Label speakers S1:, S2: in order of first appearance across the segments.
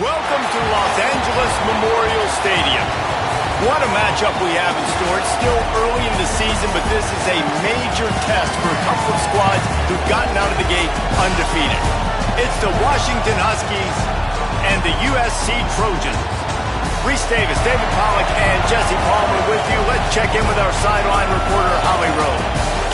S1: Welcome to Los Angeles Memorial Stadium. What a matchup we have in store. It's still early in the season, but this is a major test for a couple of squads who've gotten out of the gate undefeated. It's the Washington Huskies and the USC Trojans. Reese Davis, David Pollack, and Jesse Palmer with you. Let's check in with our sideline reporter, Holly Rowe.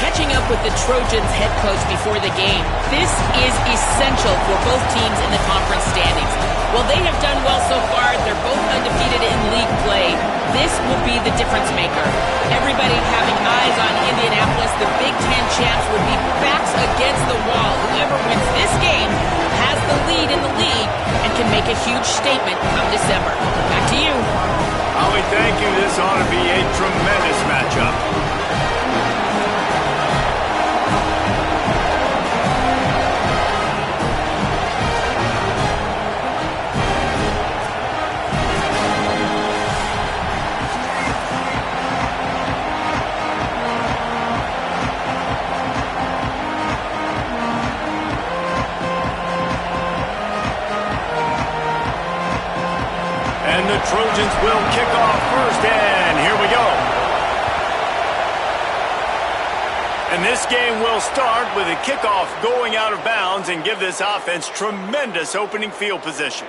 S2: Catching up with the Trojans head coach before the game, this is essential for both teams in the conference standings. While they have done well so far, they're both undefeated in league play. This will be the difference maker. Everybody having eyes on Indianapolis, the Big Ten champs will be backs against the wall. Whoever wins this game has the lead in the league and can make a huge statement come December. Back to you.
S1: Holly, thank you. This ought to be a tremendous matchup. And the Trojans will kick off first, and here we go. And this game will start with a kickoff going out of bounds and give this offense tremendous opening field position.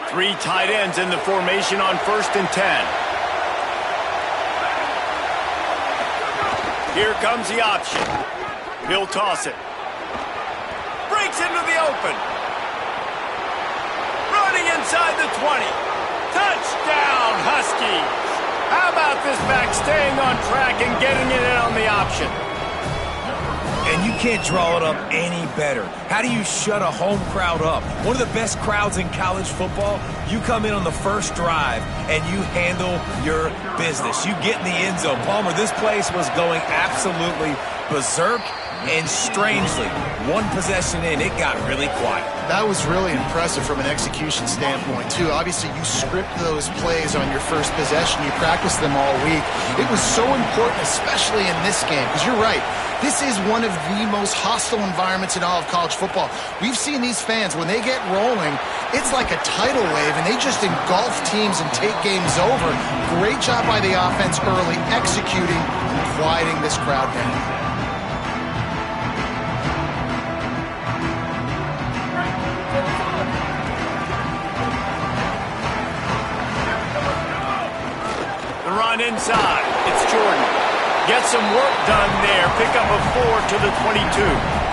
S1: Three tight ends in the formation on 1st and 10. Here comes the option. He'll toss it. Breaks into the open. Running inside the 20. Touchdown, Huskies. How about this back staying on track and getting it in on the option?
S3: And you can't draw it up any better. How do you shut a home crowd up? One of the best crowds in college football. You come in on the first drive and you handle your business. You get in the end zone. Palmer, this place was going absolutely berserk, and strangely, one possession in, it got really quiet.
S4: That was really impressive from an execution standpoint, too. Obviously, you script those plays on your first possession. You practice them all week. It was so important, especially in this game, because you're right. This is one of the most hostile environments in all of college football. We've seen these fans, when they get rolling, it's like a tidal wave, and they just engulf teams and take games over. Great job by the offense early, executing and quieting this crowd down.
S1: The run inside. It's Jordan. Get some work done there. Pick up a 4 to the 22.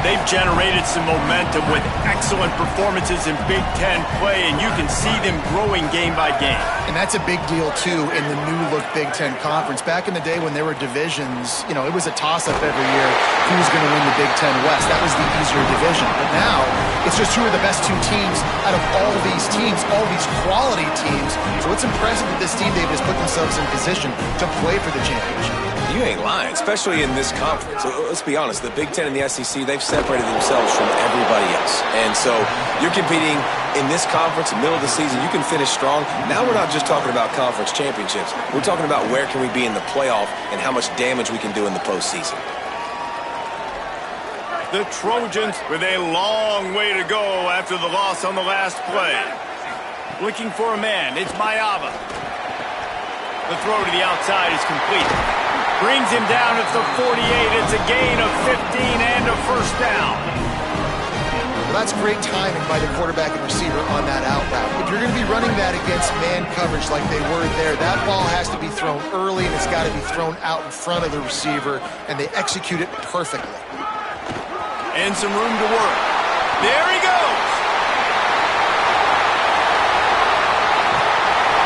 S1: They've generated some momentum with excellent performances in Big Ten play, and you can see them growing game by game.
S4: And that's a big deal, too, in the new-look Big Ten Conference. Back in the day when there were divisions, you know, it was a toss-up every year who was going to win the Big Ten West. That was the easier division. But now, it's just who are the best two teams out of all these teams, all these quality teams. So it's impressive that this team, they've just put themselves in position to play for the championship.
S3: You ain't lying, especially in this conference. Let's be honest, the Big Ten and the SEC, they've separated themselves from everybody else. And so you're competing in this conference, middle of the season, you can finish strong. Now we're not just talking about conference championships. We're talking about where can we be in the playoff and how much damage we can do in the postseason.
S1: The Trojans with a long way to go after the loss on the last play. Looking for a man, it's Mayava. The throw to the outside is complete. Brings him down at the 48. It's a gain of 15 and a first down.
S4: Well, that's great timing by the quarterback and receiver on that out route. If you're going to be running that against man coverage like they were there, that ball has to be thrown early, and it's got to be thrown out in front of the receiver, and they execute it perfectly.
S1: And some room to work. There he goes.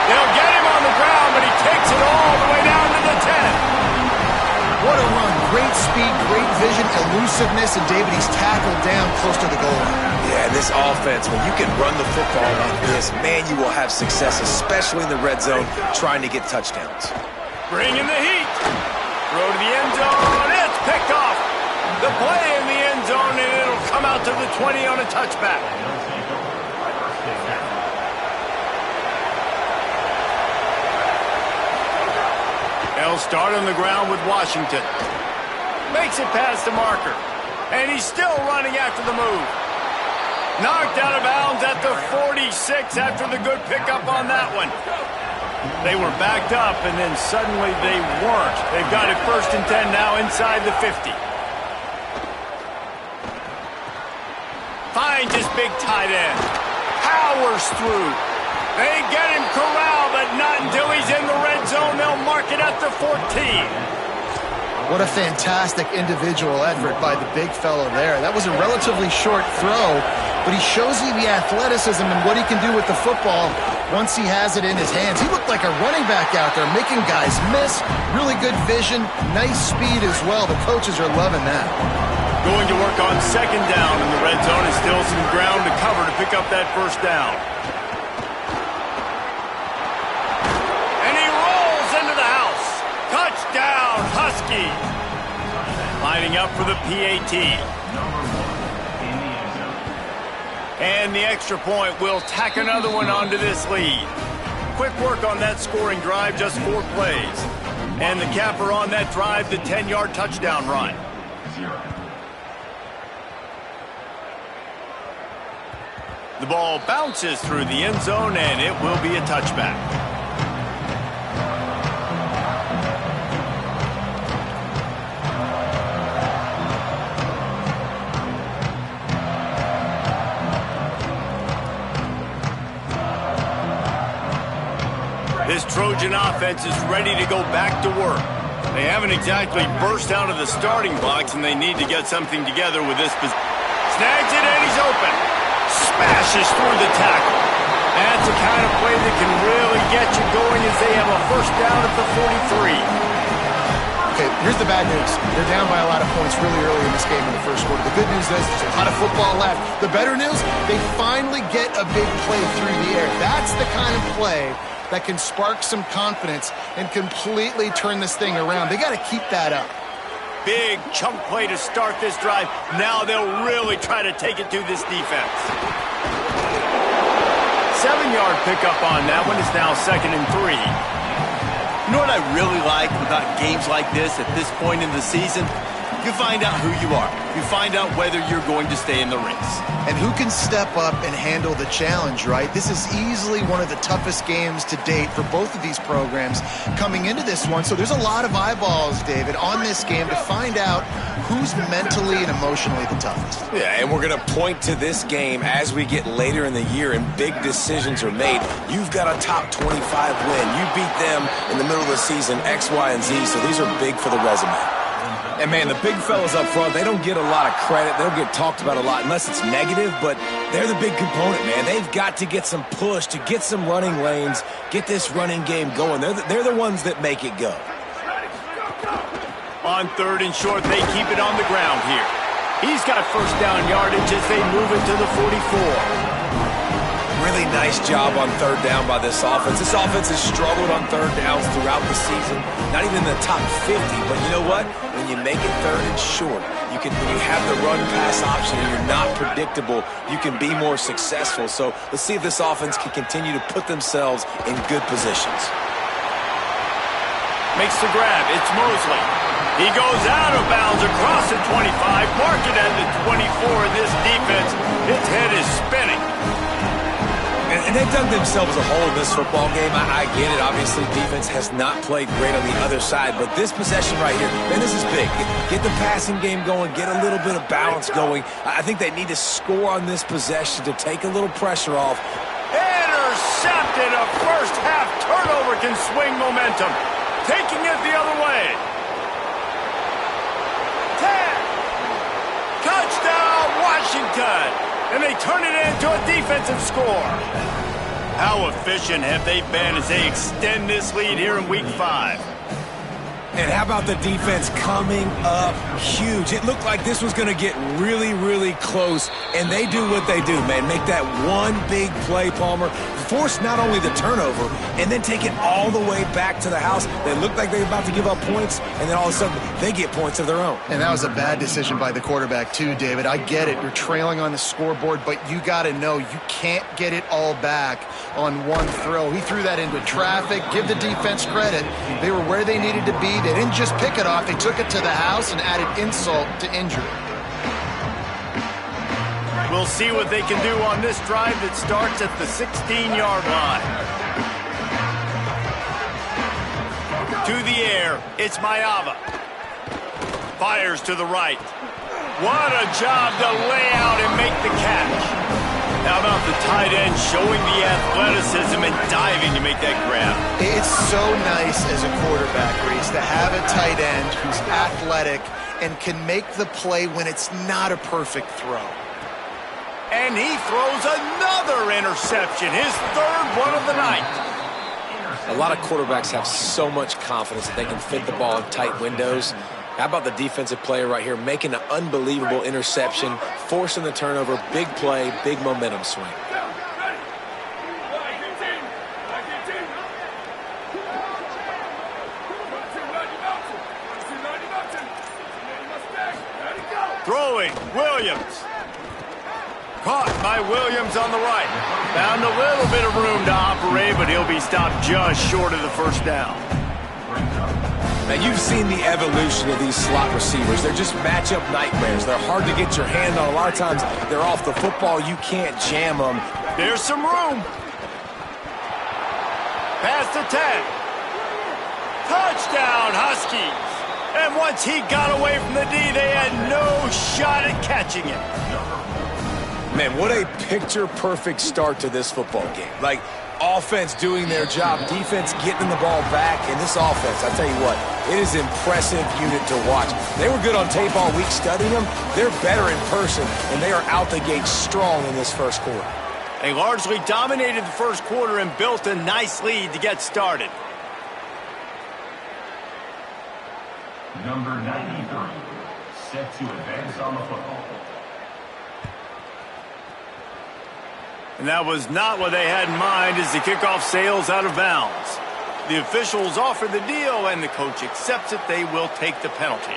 S1: They'll get him on the ground, but he takes it all the way down to the 10.
S4: What a run. Great speed, great vision, elusiveness, and David, he's tackled down close to the goal line.
S3: Yeah, this offense, when you can run the football like this, man, you will have success, especially in the red zone, trying to get touchdowns.
S1: Bring in the heat. Throw to the end zone. It's picked off. The play in the end zone, and it'll come out to the 20 on a touchback. He'll start on the ground with Washington. Makes it past the marker. And he's still running after the move. Knocked out of bounds at the 46 after the good pickup on that one. They were backed up, and then suddenly they weren't. They've got it 1st and 10 now inside the 50. Finds his big tight end. Powers through. They get him corralled, but not until he's in the red zone. They'll mark it at the 14.
S4: What a fantastic individual effort by the big fellow there. That was a relatively short throw, but he shows you the athleticism and what he can do with the football once he has it in his hands. He looked like a running back out there, making guys miss, really good vision, nice speed as well. The coaches are loving that.
S1: Going to work on 2nd down in the red zone, and still some ground to cover to pick up that 1st down. And he rolls into the house. Touchdown, Husky. Lining up for the PAT. And the extra point will tack another one onto this lead. Quick work on that scoring drive, just 4 plays. And the capper on that drive, the 10-yard touchdown run. The ball bounces through the end zone, and it will be a touchback. This Trojan offense is ready to go back to work. They haven't exactly burst out of the starting blocks, and they need to get something together with this. Snags it, and he's open. Smashes through the tackle. That's the kind of play that can really get you going as they have a 1st down at the 43.
S4: Okay, here's the bad news. They're down by a lot of points really early in this game in the 1st quarter. The good news is there's a lot of football left. The better news, they finally get a big play through the air. That's the kind of play that can spark some confidence and completely turn this thing around. They got to keep that up.
S1: Big chunk play to start this drive. Now they'll really try to take it to this defense. 7-yard pickup on that one. Is now 2nd and 3.
S5: You know what I really like about games like this at this point in the season? You find out who you are. You find out whether you're going to stay in the race.
S4: And who can step up and handle the challenge, right? This is easily one of the toughest games to date for both of these programs coming into this one. So there's a lot of eyeballs, David, on this game to find out who's mentally and emotionally the toughest.
S3: Yeah, and we're going to point to this game as we get later in the year and big decisions are made. You've got a top 25 win. You beat them in the middle of the season, X, Y, and Z, so these are big for the resume. And, man, the big fellas up front, they don't get a lot of credit. They don't get talked about a lot unless it's negative, but they're the big component, man. They've got to get some push, to get some running lanes, get this running game going. They're the ones that make it go.
S1: On 3rd and short, they keep it on the ground here. He's got 1st down yardage as they move it to the 44.
S3: Really nice job on 3rd down by this offense. This offense has struggled on 3rd downs throughout the season. Not even in the top 50, but you know what? When you make it 3rd and short, when you have the run-pass option and you're not predictable, you can be more successful. So let's see if this offense can continue to put themselves in good positions.
S1: Makes the grab. It's Mosley. He goes out of bounds across the 25, mark it at the 24. This defense, its head is spinning.
S3: And they've dug themselves a hole in this football game. I get it. Obviously, defense has not played great on the other side. But this possession right here, man, this is big. Get the passing game going. Get a little bit of balance going. I think they need to score on this possession to take a little pressure off.
S1: Intercepted. A first-half turnover can swing momentum. Taking it the other way. 10. Touchdown, Washington. And they turn it into a defensive score. How efficient have they been as they extend this lead here in Week 5?
S3: And how about the defense coming up huge? It looked like this was going to get really, really close, and they do what they do, man. Make that one big play, Palmer. Force not only the turnover, and then take it all the way back to the house. They looked like they were about to give up points, and then all of a sudden, they get points of their own.
S4: And that was a bad decision by the quarterback, too, David. I get it. You're trailing on the scoreboard, but you got to know you can't get it all back on one throw. He threw that into traffic. Give the defense credit. They were where they needed to be. They didn't just pick it off. They took it to the house and added insult to injury.
S1: We'll see what they can do on this drive that starts at the 16-yard line. To the air, it's Mayava. Fires to the right. What a job to lay out and make the catch. How about the tight end showing the athleticism and diving to make that grab?
S4: It's so nice as a quarterback, Reese, to have a tight end who's athletic and can make the play when it's not a perfect throw.
S1: And he throws another interception, his third one of the night.
S3: A lot of quarterbacks have so much confidence that they can fit the ball in tight windows. How about the defensive player right here making an unbelievable interception, forcing the turnover, big play, big momentum swing.
S1: Throwing, Williams. Caught by Williams on the right. Found a little bit of room to operate, but he'll be stopped just short of the first down.
S3: Now, you've seen the evolution of these slot receivers. They're just matchup nightmares. They're hard to get your hand on. A lot of times, they're off the football. You can't jam them.
S1: There's some room. Past the 10. Touchdown, Huskies. And once he got away from the D, they had no shot at catching him.
S3: Man, what a picture-perfect start to this football game. Like, offense doing their job, defense getting the ball back, and this offense, I tell you what, it is an impressive unit to watch. They were good on tape all week studying them. They're better in person, and they are out the gate strong in this first quarter.
S1: They largely dominated the first quarter and built a nice lead to get started.
S6: Number 93, set to advance on the football.
S1: And that was not what they had in mind as the kickoff sails out of bounds. The officials offer the deal, and the coach accepts it. They will take the penalty.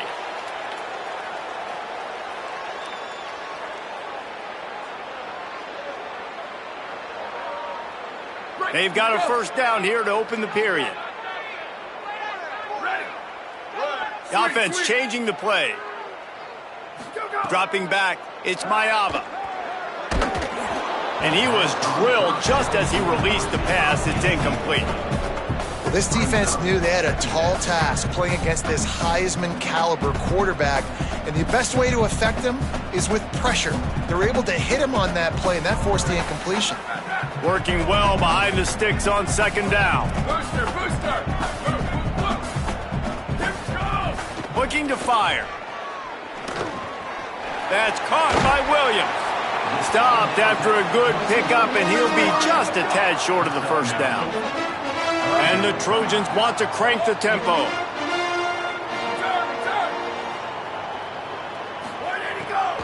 S1: They've got a first down here to open the period. The offense changing the play. Dropping back, it's Mayava. And he was drilled just as he released the pass. It's incomplete.
S4: Well, this defense knew they had a tall task playing against this Heisman caliber quarterback, and the best way to affect him is with pressure. They were able to hit him on that play, and that forced the incompletion.
S1: Working well behind the sticks on second down. Looking to fire. That's caught by Williams. Stopped after a good pickup, and he'll be just a tad short of the first down. And the Trojans want to crank the tempo.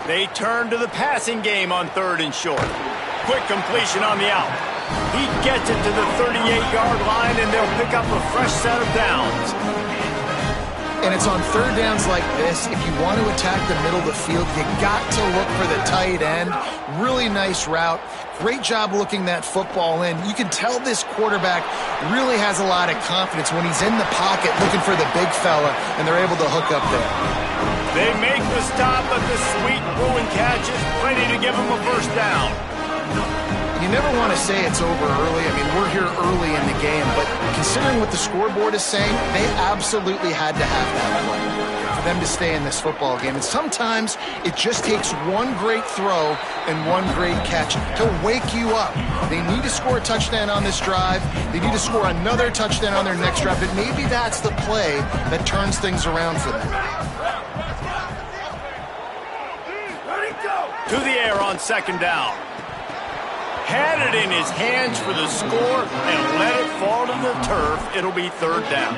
S1: They turn to the passing game on third and short. Quick completion on the out. He gets it to the 38-yard line, and they'll pick up a fresh set of downs.
S4: And it's on third downs like this, if you want to attack the middle of the field, you got to look for the tight end. Really nice route. Great job looking that football in. You can tell this quarterback really has a lot of confidence when he's in the pocket looking for the big fella, and they're able to hook up there.
S1: They make the stop, but the sweet Bruin catch is plenty to give them a first down.
S4: You never want to say it's over early. I mean, we're here early in the game, but considering what the scoreboard is saying, they absolutely had to have that play for them to stay in this football game. And sometimes it just takes one great throw and one great catch to wake you up. They need to score a touchdown on this drive. They need to score another touchdown on their next drive, but maybe that's the play that turns things around for them.
S1: To the air on second down. Had it in his hands for the score and let it fall to the turf. It'll be third down.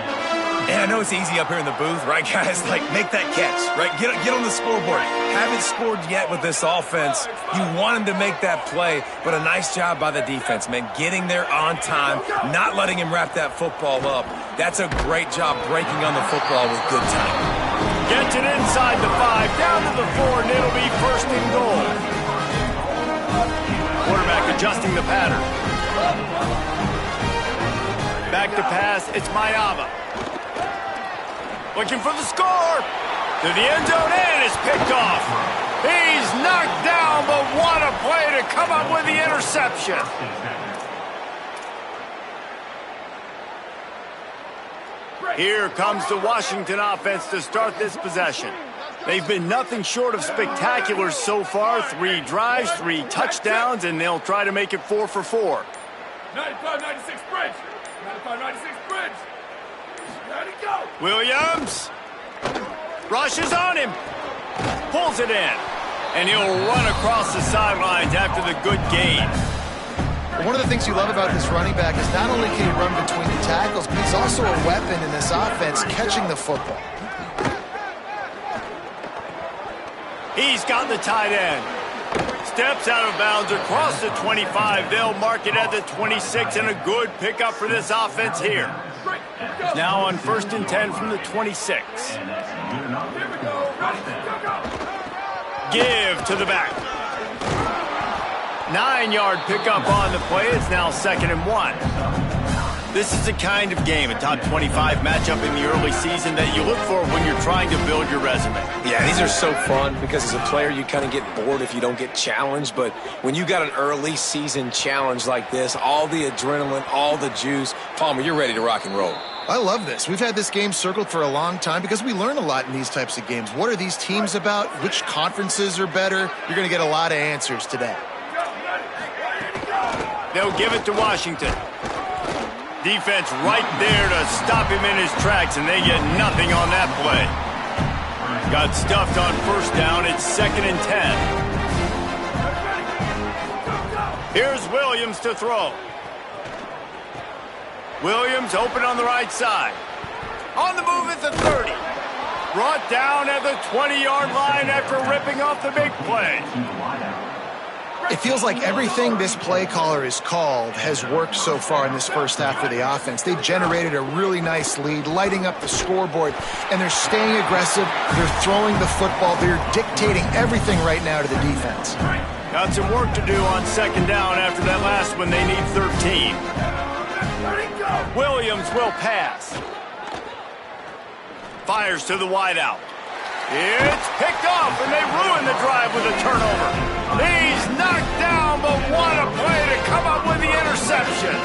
S3: And I know it's easy up here in the booth, right, guys? Like, make that catch, right? Get on the scoreboard. Haven't scored yet with this offense. You want him to make that play, but a nice job by the defense, man. Getting there on time, not letting him wrap that football up. That's a great job breaking on the football with good time.
S1: Gets it inside the 5, down to the 4, and it'll be first and goal. Quarterback adjusting the pattern. Back to pass, it's Mayava. Looking for the score. To the end zone, and it's picked off. He's knocked down, but what a play to come up with the interception. Here comes the Washington offense to start this possession. They've been nothing short of spectacular so far. 3 drives, 3 touchdowns, and they'll try to make it 4 for 4.
S7: 95-96 bridge. 95-96 bridge. Ready, go.
S1: Williams rushes on him, pulls it in, and he'll run across the sidelines after the good gain.
S4: One of the things you love about this running back is not only can he run between the tackles, but he's also a weapon in this offense, catching the football.
S1: He's got the tight end. Steps out of bounds across the 25. They'll mark it at the 26, and a good pickup for this offense here. Now on 1st and 10 from the 26. Give to the back. 9-yard pickup on the play. It's now 2nd and 1. This is the kind of game, a top 25 matchup in the early season, that you look for when you're trying to build your resume.
S3: Yeah, these are so fun because as a player, you kind of get bored if you don't get challenged. But when you got an early season challenge like this, all the adrenaline, all the juice, Palmer, you're ready to rock and roll.
S4: I love this. We've had this game circled for a long time because we learn a lot in these types of games. What are these teams about? Which conferences are better? You're going to get a lot of answers today.
S1: They'll give it to Washington. Defense right there to stop him in his tracks, and they get nothing on that play. Got stuffed on 1st down. It's 2nd and 10. Here's Williams to throw. Williams open on the right side. On the move at the 30. Brought down at the 20-yard line after ripping off the big play.
S4: It feels like everything this play caller has called has worked so far in this first half for the offense. They've generated a really nice lead, lighting up the scoreboard, and they're staying aggressive. They're throwing the football. They're dictating everything right now to the defense.
S1: Got some work to do on 2nd down after that last one. They need 13. Williams will pass. Fires to the wideout. It's picked off, and they ruin the drive with a turnover. He's knocked down, but what a play to come up with the interception.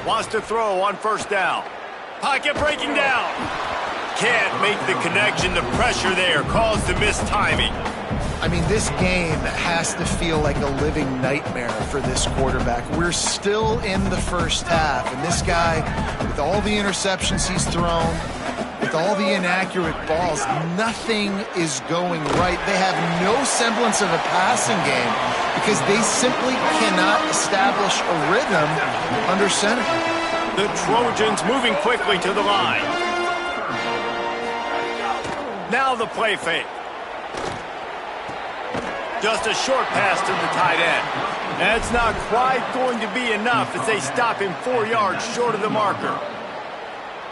S1: Wants to throw on 1st down. Pocket breaking down. Can't make the connection. The pressure there caused the missed timing.
S4: I mean, this game has to feel like a living nightmare for this quarterback. We're still in the first half, and this guy, with all the interceptions he's thrown, with all the inaccurate balls, nothing is going right. They have no semblance of a passing game because they simply cannot establish a rhythm under center.
S1: The Trojans moving quickly to the line. Now the play fake. Just a short pass to the tight end. That's not quite going to be enough as they stop him 4 yards short of the marker.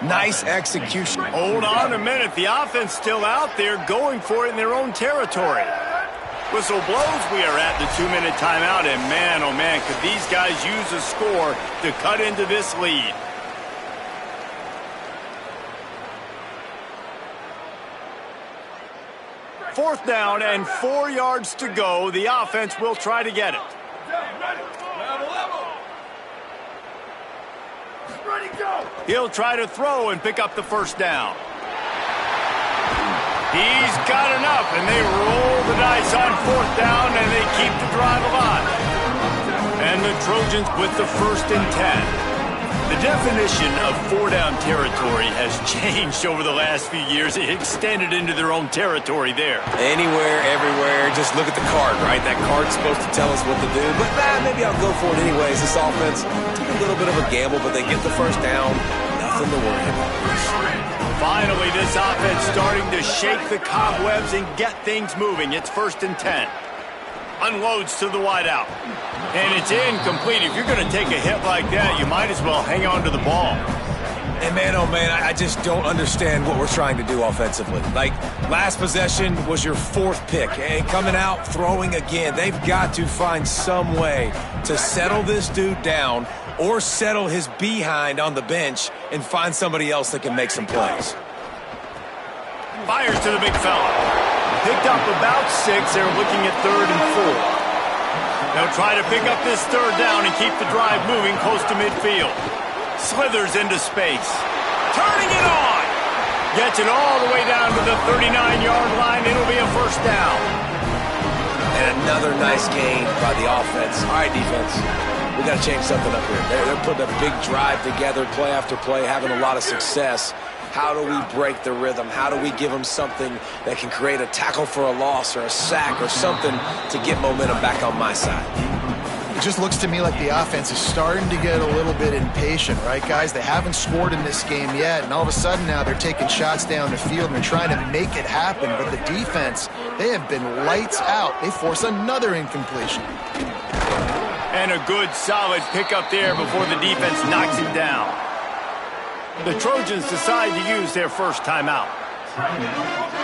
S3: Nice execution.
S1: Hold on a minute. The offense still out there going for it in their own territory. Whistle blows. We are at the 2-minute timeout. And man, oh man, could these guys use a score to cut into this lead. Fourth down and 4 yards to go. The offense will try to get it. He'll try to throw and pick up the 1st down. He's got enough, and they roll the dice on 4th down, and they keep the drive alive. And the Trojans with the 1st and 10. The definition of four-down territory has changed over the last few years. It extended into their own territory there.
S3: Anywhere, everywhere, just look at the card, right? That card's supposed to tell us what to do, but maybe I'll go for it anyways. This offense took a little bit of a gamble, but they get the first down. Nothing to worry about.
S1: Finally, this offense starting to shake the cobwebs and get things moving. It's 1st and 10. Unloads to the wideout. And it's incomplete. If you're going to take a hit like that, you might as well hang on to the ball.
S3: And man, oh man, I just don't understand what we're trying to do offensively. Like, last possession was your 4th pick, and coming out, throwing again. They've got to find some way to settle this dude down or settle his behind on the bench and find somebody else that can make some plays.
S1: Fires to the big fella. Picked up about 6. They're looking at 3rd and 4. They'll try to pick up this 3rd down and keep the drive moving close to midfield. Slithers into space. Turning it on. Gets it all the way down to the 39-yard line. It'll be a 1st down.
S3: And another nice gain by the offense. All right, defense. We got to change something up here. They're putting a big drive together, play after play, having a lot of success. How do we break the rhythm? How do we give them something that can create a tackle for a loss or a sack or something to get momentum back on my side?
S4: It just looks to me like the offense is starting to get a little bit impatient, right, guys? They haven't scored in this game yet, and all of a sudden now they're taking shots down the field and they're trying to make it happen. But the defense, they have been lights out. They force another incompletion.
S1: And a good, solid pickup there before the defense knocks him down. The Trojans decide to use their first timeout.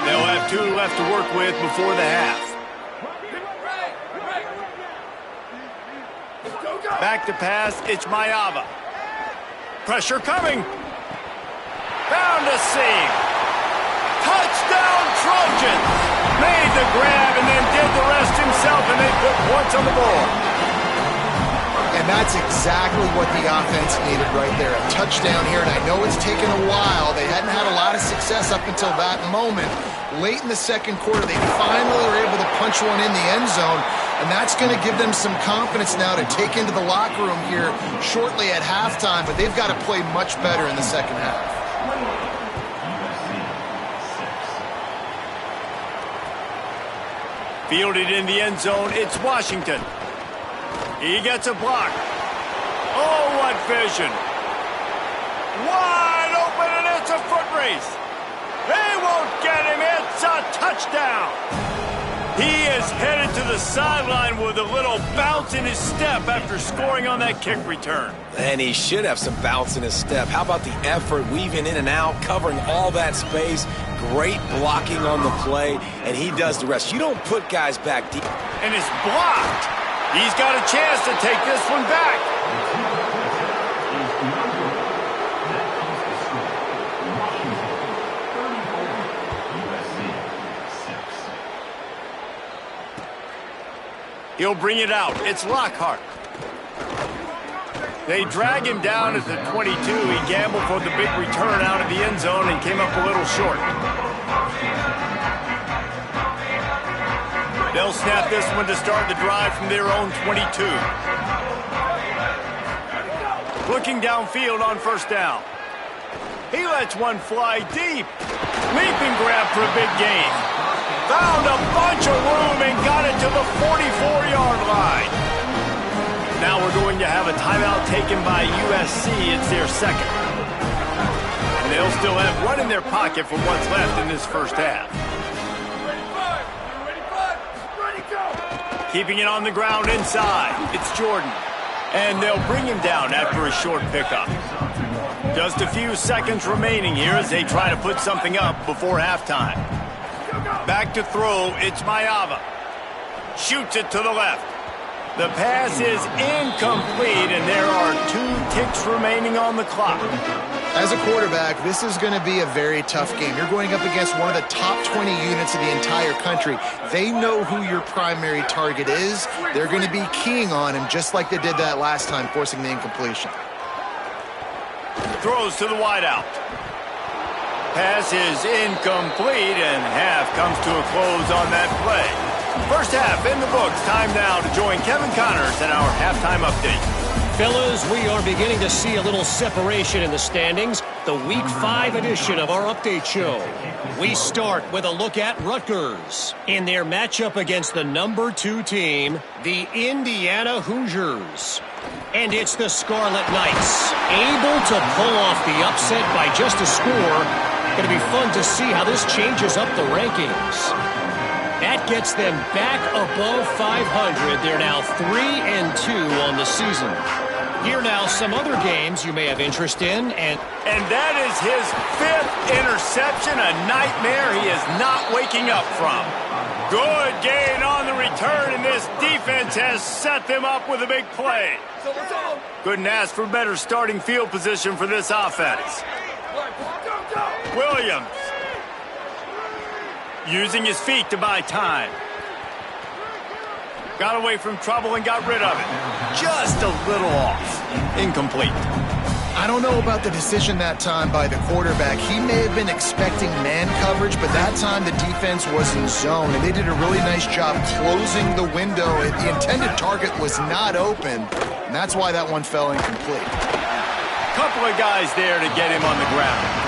S1: They'll have 2 left to work with before the half. Back to pass, it's Mayava. Pressure coming. Found a seam. Touchdown Trojans! Made the grab and then did the rest himself, and they put points on the board.
S4: And that's exactly what the offense needed right there. A touchdown here, and I know it's taken a while. They hadn't had a lot of success up until that moment. Late in the 2nd quarter, they finally were able to punch one in the end zone, and that's going to give them some confidence now to take into the locker room here shortly at halftime, but they've got to play much better in the 2nd half.
S1: Fielded in the end zone, it's Washington. He gets a block. Oh, what vision. Wide open, and it's a foot race. They won't get him. It's a touchdown. He is headed to the sideline with a little bounce in his step after scoring on that kick return.
S3: And he should have some bounce in his step. How about the effort, weaving in and out, covering all that space, great blocking on the play, and he does the rest. You don't put guys back deep.
S1: And it's blocked. He's got a chance to take this one back. He'll bring it out. It's Lockhart. They drag him down at the 22. He gambled for the big return out of the end zone and came up a little short. They'll snap this one to start the drive from their own 22. Looking downfield on 1st down. He lets one fly deep. Leaping grab for a big gain. Found a bunch of room and got it to the 44-yard line. Now we're going to have a timeout taken by USC. It's their 2nd. And they'll still have one in their pocket for what's left in this 1st half. Keeping it on the ground inside. It's Jordan. And they'll bring him down after a short pickup. Just a few seconds remaining here as they try to put something up before halftime. Back to throw, it's Mayava. Shoots it to the left. The pass is incomplete, and there are 2 ticks remaining on the clock.
S4: As a quarterback, this is going to be a very tough game. You're going up against one of the top 20 units of the entire country. They know who your primary target is. They're going to be keying on him just like they did that last time, forcing the incompletion.
S1: Throws to the wideout. Pass is incomplete, and half comes to a close on that play. First half in the books. Time now to join Kevin Connors in our halftime update.
S8: Fellas, we are beginning to see a little separation in the standings. The Week 5 edition of our update show. We start with a look at Rutgers in their matchup against the number 2 team, the Indiana Hoosiers. And it's the Scarlet Knights, able to pull off the upset by just a score. Going to be fun to see how this changes up the rankings. That gets them back above 500. They're now 3-2 on the season. Here now, some other games you may have interest in. And
S1: that is his 5th interception, a nightmare he is not waking up from. Good gain on the return, and this defense has set them up with a big play. Couldn't ask for better starting field position for this offense. Williams using his feet to buy time. Got away from trouble and got rid of it. Just a little off. Incomplete.
S4: I don't know about the decision that time by the quarterback. He may have been expecting man coverage, but that time the defense was in zone, and they did a really nice job closing the window. The intended target was not open, and that's why that one fell incomplete.
S1: Couple of guys there to get him on the ground.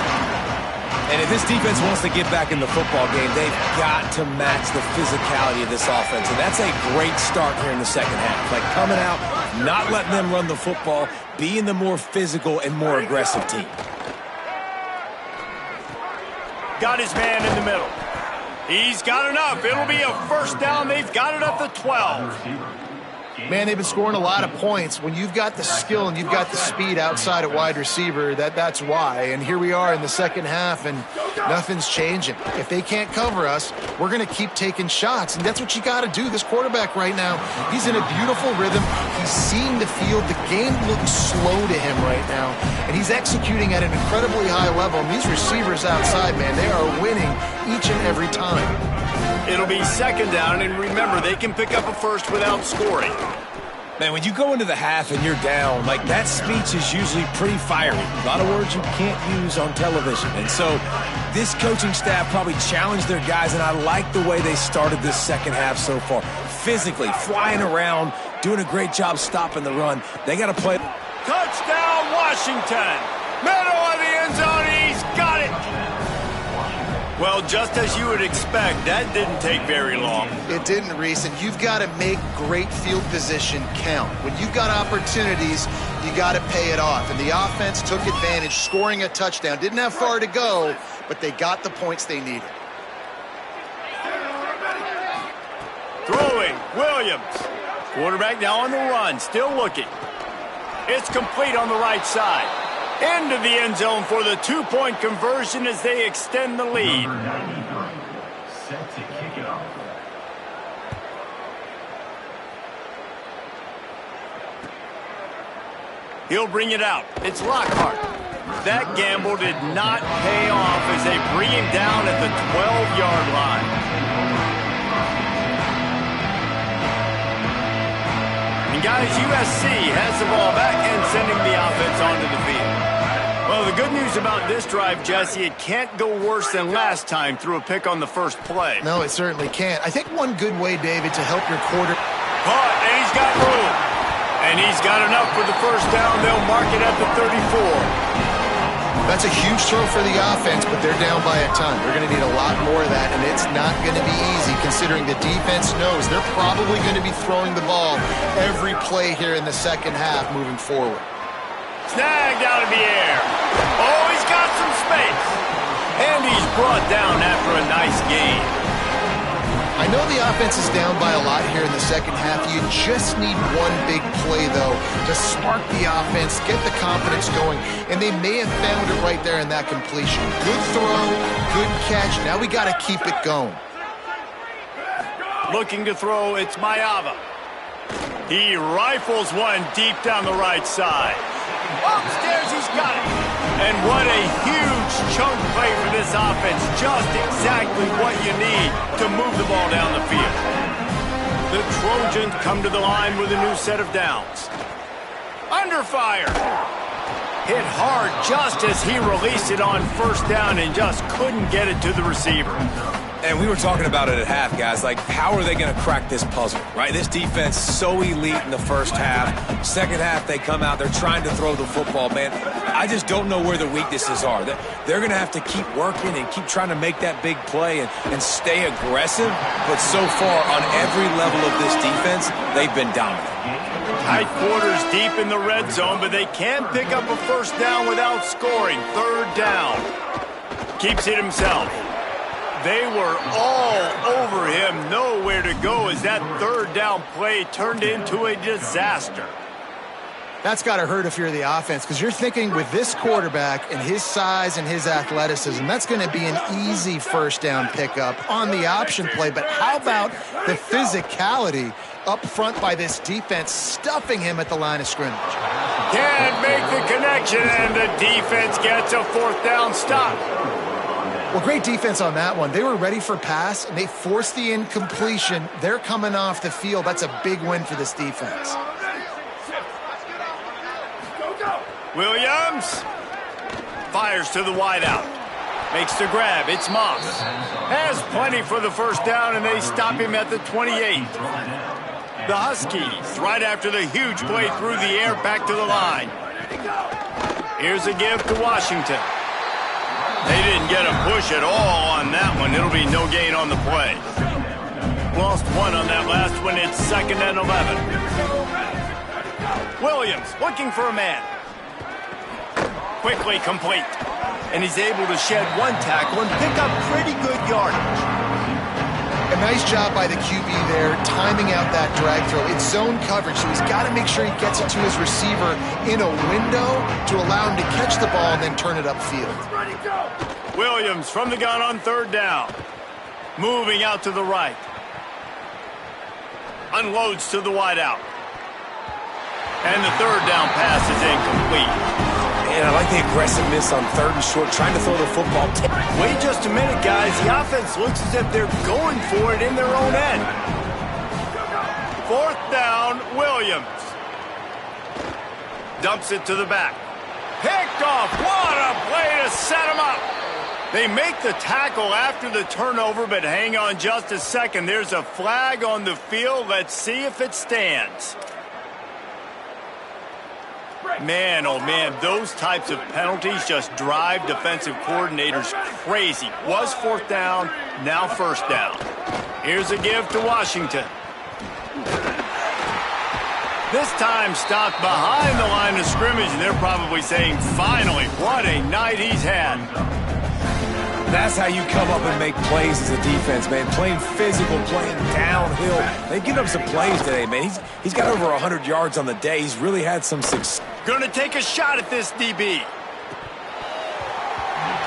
S3: And if this defense wants to get back in the football game, they've got to match the physicality of this offense. And that's a great start here in the second half. Like coming out, not letting them run the football, being the more physical and more aggressive team.
S1: Got his man in the middle. He's got enough. It'll be a first down. They've got it up to 12.
S4: Man, they've been scoring a lot of points. When you've got the skill and you've got the speed outside at wide receiver, that's why. And here we are in the second half, and nothing's changing. If they can't cover us, we're going to keep taking shots, and that's what you got to do. This quarterback right now, he's in a beautiful rhythm. He's seeing the field. The game looks slow to him right now, and he's executing at an incredibly high level. And these receivers outside, man, they are winning each and every time.
S1: It'll be second down, and remember, they can pick up a first without scoring.
S3: Man, when you go into the half and you're down, like that speech is usually pretty fiery. A lot of words you can't use on television. And so this coaching staff probably challenged their guys, and I like the way they started this second half so far. Physically, flying around, doing a great job stopping the run. They got to play.
S1: Touchdown, Washington. Middle of the end zone, he's got it. Well, just as you would expect, that didn't take very long.
S4: It didn't, Reese, and you've got to make great field position count. When you've got opportunities, you got to pay it off. And the offense took advantage, scoring a touchdown. Didn't have far to go, but they got the points they needed.
S1: Throwing, Williams. Quarterback now on the run, still looking. It's complete on the right side. Into the end zone for the 2-point conversion as they extend the lead.
S6: Set to kick it off.
S1: He'll bring it out. It's Lockhart. That gamble did not pay off as they bring him down at the 12-yard line. And guys, USC has the ball back and sending the offense onto the field. Well, the good news about this drive, Jesse, it can't go worse than last time through a pick on the first play.
S4: No, it certainly can't. I think one good way, David, to help your quarter.
S1: Caught, and he's got room. And he's got enough for the first down. They'll mark it at the 34.
S4: That's a huge throw for the offense, but they're down by a ton. They're going to need a lot more of that, and it's not going to be easy considering the defense knows they're probably going to be throwing the ball every play here in the second half moving forward.
S1: Snagged out of the air. Oh, he's got some space. And he's brought down after a nice gain.
S4: I know the offense is down by a lot here in the second half. You just need one big play, though, to spark the offense, get the confidence going, and they may have found it right there in that completion. Good throw, good catch. Now we got to keep it going.
S1: Looking to throw, it's Mayava. He rifles one deep down the right side. Upstairs, he's got it. And what a huge chunk play for this offense. Just exactly what you need to move the ball down the field. The Trojans come to the line with a new set of downs. Under fire. Hit hard just as he released it on first down and just couldn't get it to the receiver.
S3: And we were talking about it at half, guys. Like, how are they going to crack this puzzle, right? This defense so elite in the first half. Second half, they come out. They're trying to throw the football, man. I just don't know where the weaknesses are. They're going to have to keep working and keep trying to make that big play and stay aggressive. But so far, on every level of this defense, they've been dominant.
S1: Tight quarters deep in the red zone, but they can pick up a first down without scoring. Third down. Keeps it himself. They were all over him. Nowhere to go as that third down play turned into a disaster.
S4: That's got to hurt if you're the offense, because you're thinking with this quarterback and his size and his athleticism, that's going to be an easy first down pickup on the option play. But how about the physicality up front by this defense, stuffing him at the line of scrimmage?
S1: Can't make the connection, and the defense gets a fourth down stop.
S4: Well, great defense on that one. They were ready for pass, and they forced the incompletion. They're coming off the field. That's a big win for this defense.
S1: Williams fires to the wideout. Makes the grab. It's Moss. Has plenty for the first down, and they stop him at the 28. The Huskies, right after the huge play through the air, back to the line. Here's a give to Washington. They didn't get a push at all on that one. It'll be no gain on the play. Lost one on that last one. It's 2nd and 11. Williams looking for a man. Quickly complete. And he's able to shed one tackle and pick up pretty good yardage.
S4: A nice job by the QB there, timing out that drag throw. It's zone coverage, so he's got to make sure he gets it to his receiver in a window to allow him to catch the ball and then turn it upfield.
S1: Williams from the gun on third down. Moving out to the right. Unloads to the wideout. And the third down pass is incomplete.
S3: And I like the aggressiveness on third and short, trying to throw the football.
S1: Wait just a minute, guys. The offense looks as if they're going for it in their own end. Fourth down, Williams. Dumps it to the back. Picked off. What a play to set him up. They make the tackle after the turnover, but hang on just a second. There's a flag on the field. Let's see if it stands. Man, oh man, those types of penalties just drive defensive coordinators crazy. Was fourth down, now first down. Here's a give to Washington. This time stopped behind the line of scrimmage, and they're probably saying, finally, what a night he's had.
S3: That's how you come up and make plays as a defense, man. Playing physical, playing downhill. They've given up some plays today, man. He's got over 100 yards on the day. He's really had some success.
S1: Going to take a shot at this DB.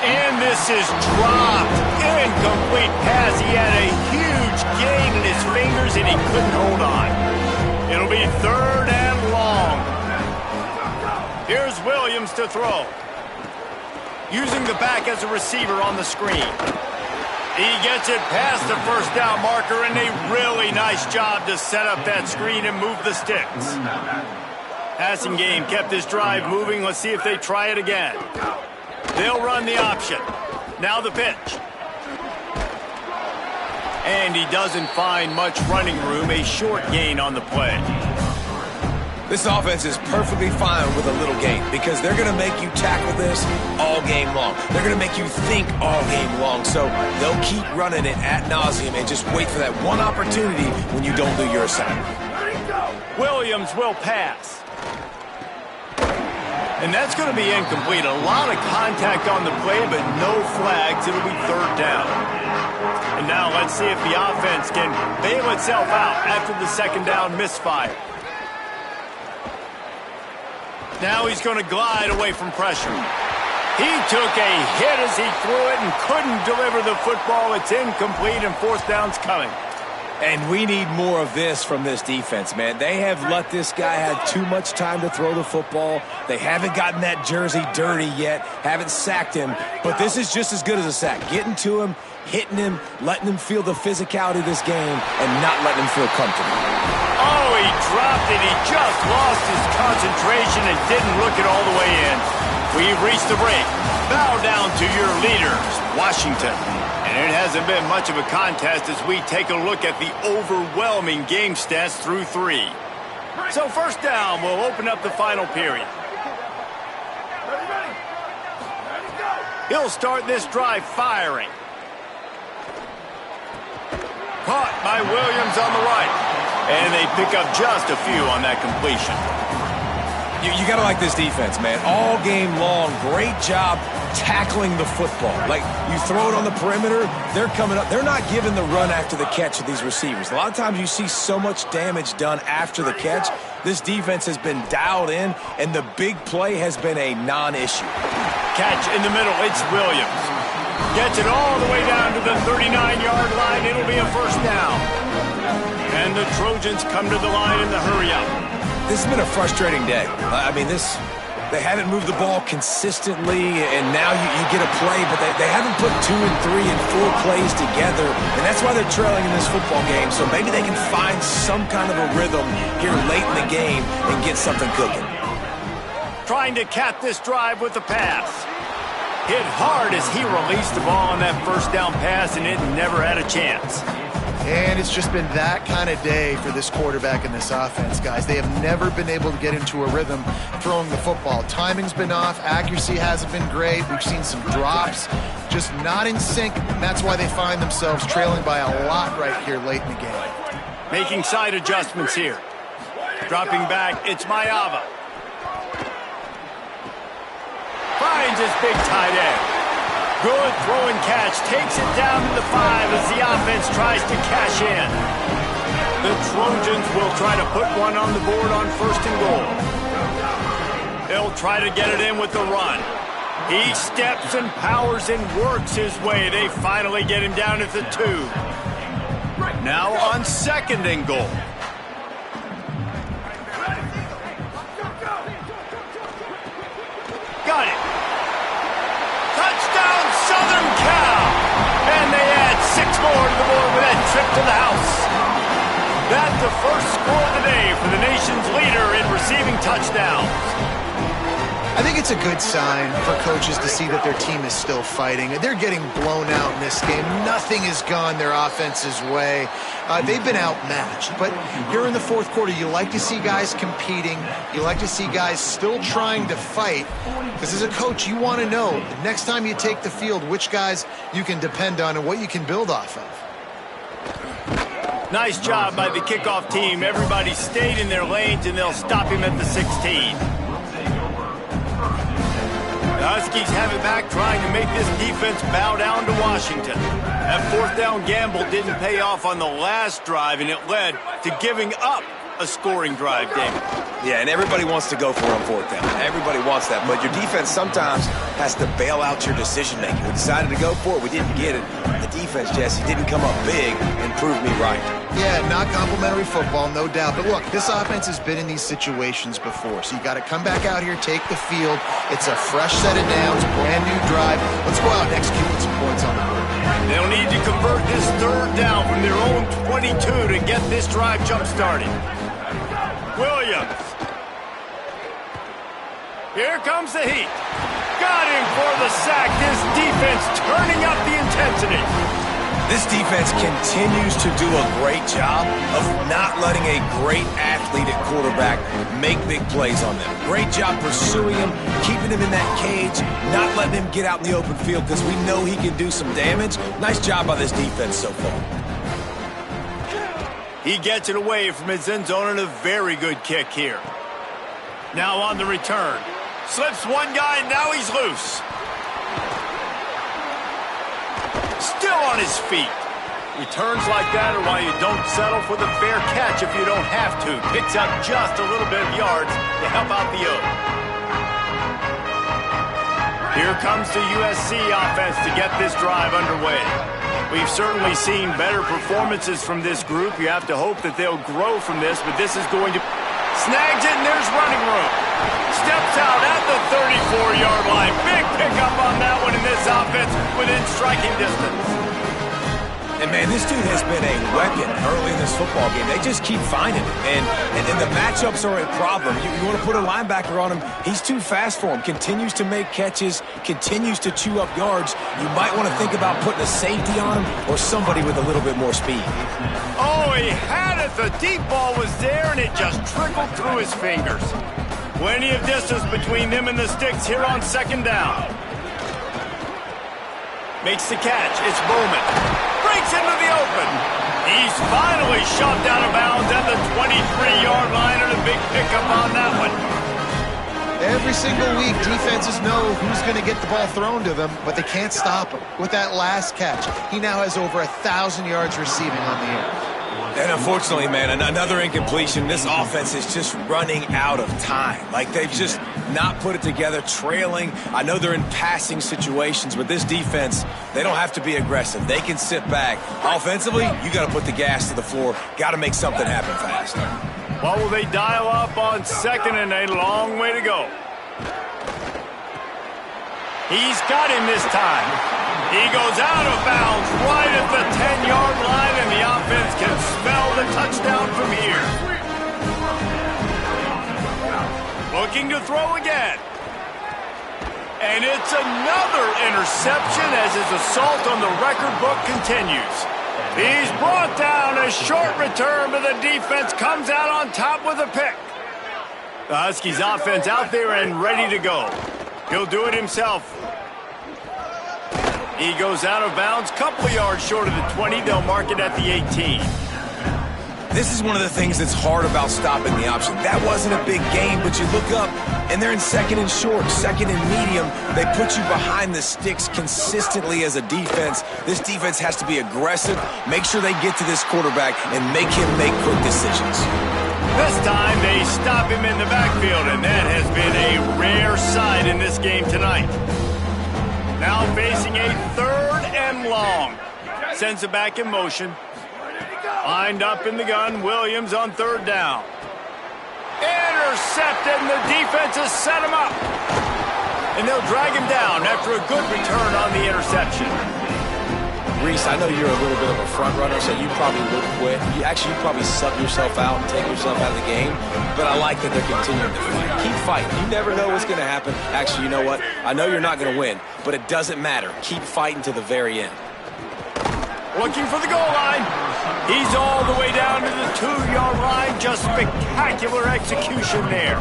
S1: And this is dropped. Incomplete pass. He had a huge gain in his fingers, and he couldn't hold on. It'll be third and long. Here's Williams to throw. Using the back as a receiver on the screen. He gets it past the first down marker, and a really nice job to set up that screen and move the sticks. Passing game kept this drive moving. Let's see if they try it again. They'll run the option. Now the pitch. And he doesn't find much running room. A short gain on the play.
S3: This offense is perfectly fine with a little gain because they're going to make you tackle this all game long. They're going to make you think all game long. So they'll keep running it ad nauseum and just wait for that one opportunity when you don't do your assignment.
S1: Williams will pass. And that's going to be incomplete. A lot of contact on the play, but no flags. It'll be third down. And now let's see if the offense can bail itself out after the second down misfire. Now he's going to glide away from pressure. He took a hit as he threw it and couldn't deliver the football. It's incomplete, and fourth down's coming.
S3: And we need more of this from this defense, man. They have let this guy have too much time to throw the football. They haven't gotten that jersey dirty yet, haven't sacked him. But this is just as good as a sack. Getting to him, hitting him, letting him feel the physicality of this game, and not letting him feel comfortable.
S1: Oh, he dropped it. He just lost his concentration and didn't look it all the way in. We've reached the break. Bow down to your leaders, Washington. And it hasn't been much of a contest as we take a look at the overwhelming game stats through 3. So first down, we'll open up the final period. He'll start this drive firing. Caught by Williams on the right. And they pick up just a few on that completion.
S3: You got to like this defense, man. All game long, great job tackling the football. Like, you throw it on the perimeter, they're coming up. They're not giving the run after the catch to these receivers. A lot of times you see so much damage done after the catch. This defense has been dialed in, and the big play has been a non-issue.
S1: Catch in the middle, it's Williams. Gets it all the way down to the 39-yard line. It'll be a first down. And the Trojans come to the line in the hurry-up.
S3: This has been a frustrating day. I mean, they haven't moved the ball consistently, and now you get a play, but they haven't put 2 and 3 and 4 plays together, and that's why they're trailing in this football game. So maybe they can find some kind of a rhythm here late in the game and get something cooking.
S1: Trying to cap this drive with a pass. Hit hard as he released the ball on that first down pass, and it never had a chance.
S4: And it's just been that kind of day for this quarterback and this offense, guys. They have never been able to get into a rhythm throwing the football. Timing's been off. Accuracy hasn't been great. We've seen some drops, just not in sync. And that's why they find themselves trailing by a lot right here late in the game.
S1: Making side adjustments here. Dropping back, it's Mayava. Finds his big tight end. Good throw and catch. Takes it down to the 5 as the offense tries to cash in. The Trojans will try to put one on the board on 1st and goal. They'll try to get it in with the run. He steps and powers and works his way. They finally get him down at the 2. Now on 2nd and goal. Got it. Touchdown, Southern Cal! And they add 6 more to the board with that trip to the house. That's the first score of the day for the nation's leader in receiving touchdowns.
S4: I think it's a good sign for coaches to see that their team is still fighting. They're getting blown out in this game. Nothing has gone their offense's way. They've been outmatched. But here in the 4th quarter, you like to see guys competing. You like to see guys still trying to fight. Because as a coach, you want to know the next time you take the field, which guys you can depend on and what you can build off of.
S1: Nice job by the kickoff team. Everybody stayed in their lanes, and they'll stop him at the 16. The Huskies have it back, trying to make this defense bow down to Washington. That 4th down gamble didn't pay off on the last drive, and it led to giving up a scoring drive, David.
S3: Yeah, and everybody wants to go for it on 4th down. Everybody wants that, but your defense sometimes has to bail out your decision-making. We decided to go for it. We didn't get it. The defense, Jesse, didn't come up big and prove me right.
S4: Yeah, not complimentary football, no doubt. But look, this offense has been in these situations before, so you got to come back out here, take the field. It's a fresh set of downs, brand new drive. Let's go out and execute with some points on the board.
S1: They'll need to convert this 3rd down from their own 22 to get this drive jump-started. Williams. Here comes the heat. Got him for the sack. This defense turning up the intensity.
S3: This defense continues to do a great job of not letting a great athlete at quarterback make big plays on them. Great job pursuing him, keeping him in that cage, not letting him get out in the open field because we know he can do some damage. Nice job by this defense so far.
S1: He gets it away from his end zone and a very good kick here. Now on the return. Slips one guy, now he's loose. Still on his feet. Returns like that are why you don't settle for the fair catch if you don't have to. Picks up just a little bit of yards to help out the O. Here comes the USC offense to get this drive underway. We've certainly seen better performances from this group. You have to hope that they'll grow from this, but this is going to... Snags it, and there's running room. Steps out at the 34-yard line. Big pickup on that one in this offense within striking distance.
S3: And, man, this dude has been a weapon early in this football game. They just keep finding it. And the matchups are a problem. You want to put a linebacker on him, he's too fast for him. Continues to make catches, continues to chew up yards. You might want to think about putting a safety on him or somebody with a little bit more speed.
S1: Oh, he had it. The deep ball was there, and it just trickled through his fingers. Plenty of distance between them and the sticks here on second down. Makes the catch. It's Bowman. Breaks into the open. He's finally shoved out of bounds at the 23-yard line, and a big pickup on that one.
S4: Every single week, defenses know who's going to get the ball thrown to them, but they can't stop him. With that last catch, he now has over 1,000 yards receiving on the year.
S3: And unfortunately, man, another incompletion. This offense is just running out of time. Like, they've just not put it together, trailing. I know they're in passing situations, but this defense, they don't have to be aggressive. They can sit back. Offensively, you got to put the gas to the floor. Got to make something happen fast.
S1: What will they dial up on second and a long way to go? He's got him this time. He goes out of bounds right at the 10-yard line, and the offense can smell the touchdown from here. Looking to throw again. And it's another interception as his assault on the record book continues. He's brought down. A short return, but the defense comes out on top with a pick. The Huskies offense out there and ready to go. He'll do it himself. He goes out of bounds, couple of yards short of the 20. They'll mark it at the 18.
S3: This is one of the things that's hard about stopping the option. That wasn't a big game, but you look up, and they're in second and short, second and medium. They put you behind the sticks consistently as a defense. This defense has to be aggressive, make sure they get to this quarterback, and make him make quick decisions.
S1: This time they stop him in the backfield, and that has been a rare sight in this game tonight. Now facing a third and long. Sends it back in motion. Lined up in the gun. Williams on third down. Intercepted, and the defense has set him up. And they'll drag him down after a good return on the interception.
S3: Reese, I know you're a little bit of a front runner, so you probably would quit. You probably sub yourself out and take yourself out of the game. But I like that they're continuing to fight. Keep fighting. You never know what's going to happen. Actually, you know what? I know you're not going to win, but it doesn't matter. Keep fighting to the very end.
S1: Looking for the goal line. He's all the way down to the 2-yard line. Just spectacular execution there.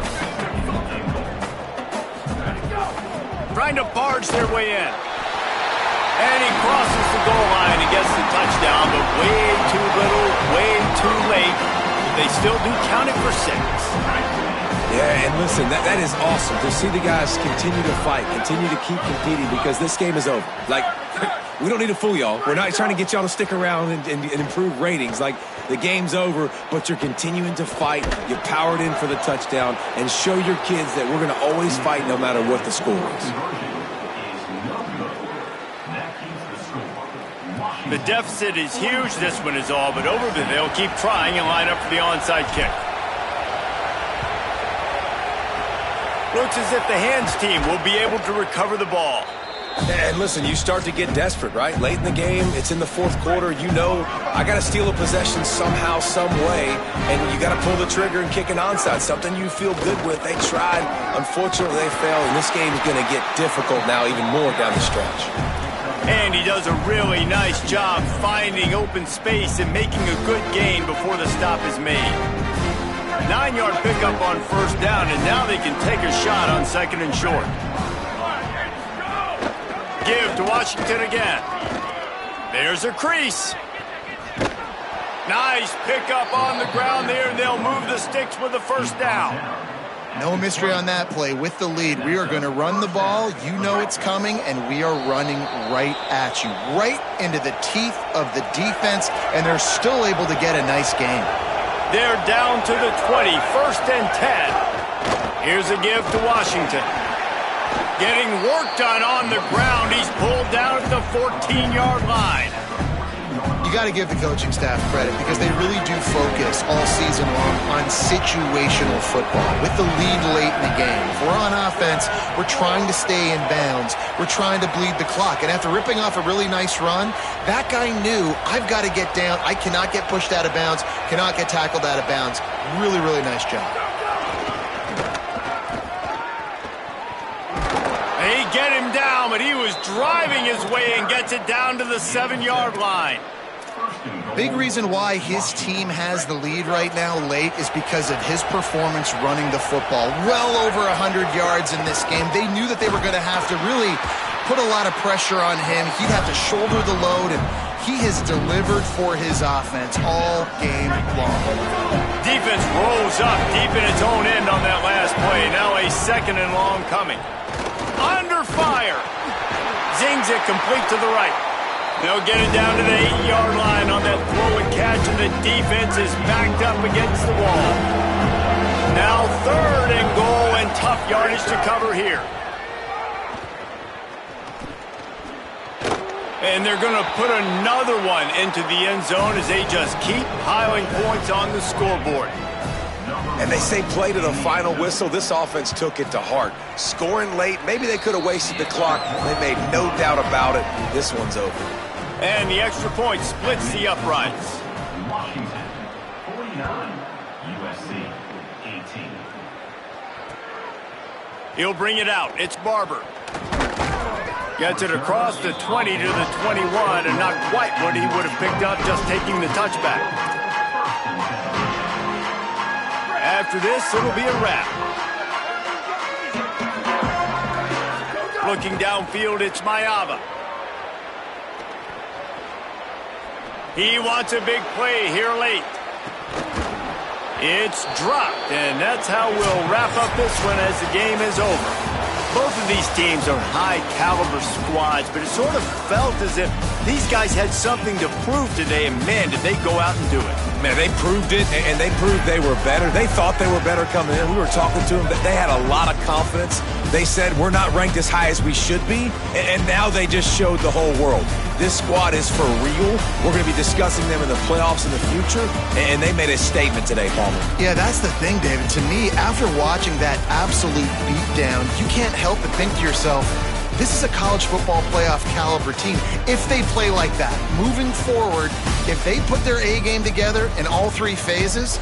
S1: Trying to barge their way in. And he crosses the goal line and gets the touchdown, but way too little, way too late. They still do count it for 6.
S3: Yeah, and listen, that is awesome to see the guys continue to fight, continue to keep competing, because this game is over. Like, we don't need to fool y'all. We're not trying to get y'all to stick around and improve ratings. Like, the game's over, but you're continuing to fight. You powered in for the touchdown, and show your kids that we're going to always fight no matter what the score is.
S1: The deficit is huge. This one is all but over, but they'll keep trying and line up for the onside kick. Looks as if the hands team will be able to recover the ball.
S3: And listen, you start to get desperate, right? Late in the game, it's in the fourth quarter. You know, I got to steal a possession somehow, some way, and you got to pull the trigger and kick an onside, something you feel good with. They tried. Unfortunately, they failed, and this game is going to get difficult now even more down the stretch.
S1: And he does a really nice job finding open space and making a good gain before the stop is made. 9-yard pickup on first down, and now they can take a shot on second and short. Give to Washington again. There's a crease. Nice pickup on the ground there, and they'll move the sticks with the first down.
S4: No mystery on that play. With the lead, we are going to run the ball. You know it's coming, and we are running right at you, right into the teeth of the defense, and they're still able to get a nice gain.
S1: They're down to the 20, first and 10. Here's a give to Washington. Getting work done on the ground. He's pulled down at the 14-yard line.
S4: You got to give the coaching staff credit because they really do focus all season long on situational football with the lead late in the game. If we're on offense, we're trying to stay in bounds. We're trying to bleed the clock. And after ripping off a really nice run, that guy knew, I've got to get down. I cannot get pushed out of bounds, cannot get tackled out of bounds. Really, really nice job.
S1: They get him down, but he was driving his way and gets it down to the 7-yard line.
S4: Big reason why his team has the lead right now late is because of his performance running the football. Well over 100 yards in this game. They knew that they were going to have to really put a lot of pressure on him. He'd have to shoulder the load, and he has delivered for his offense all game long.
S1: Defense rolls up deep in its own end on that last play. Now a 2nd and long coming. Under fire. Zings it complete to the right. They'll get it down to the 8-yard line on that throw and catch, and the defense is backed up against the wall. Now 3rd and goal, and tough yardage to cover here. And they're going to put another one into the end zone as they just keep piling points on the scoreboard.
S3: And they say play to the final whistle. This offense took it to heart. Scoring late, maybe they could have wasted the clock. They made no doubt about it. This one's over.
S1: And the extra point splits the uprights.
S6: Washington, 49. USC, 18.
S1: He'll bring it out. It's Barber. Gets it across the 20 to the 21, and not quite what he would have picked up just taking the touchback. After this, it'll be a wrap. Looking downfield, it's Mayava. He wants a big play here late. It's dropped, and that's how we'll wrap up this one as the game is over. Both of these teams are high-caliber squads, but it sort of felt as if these guys had something to prove today, and man, did they go out and do it.
S3: Man, they proved it, and they proved they were better. They thought they were better coming in. We were talking to them. They had a lot of confidence. They said, we're not ranked as high as we should be, and now they just showed the whole world. This squad is for real. We're going to be discussing them in the playoffs in the future, and they made a statement today, Palmer.
S4: Yeah, that's the thing, David. To me, after watching that absolute beatdown, you can't help but think to yourself, this is a college football playoff caliber team. If they play like that, moving forward, if they put their A game together in all 3 phases,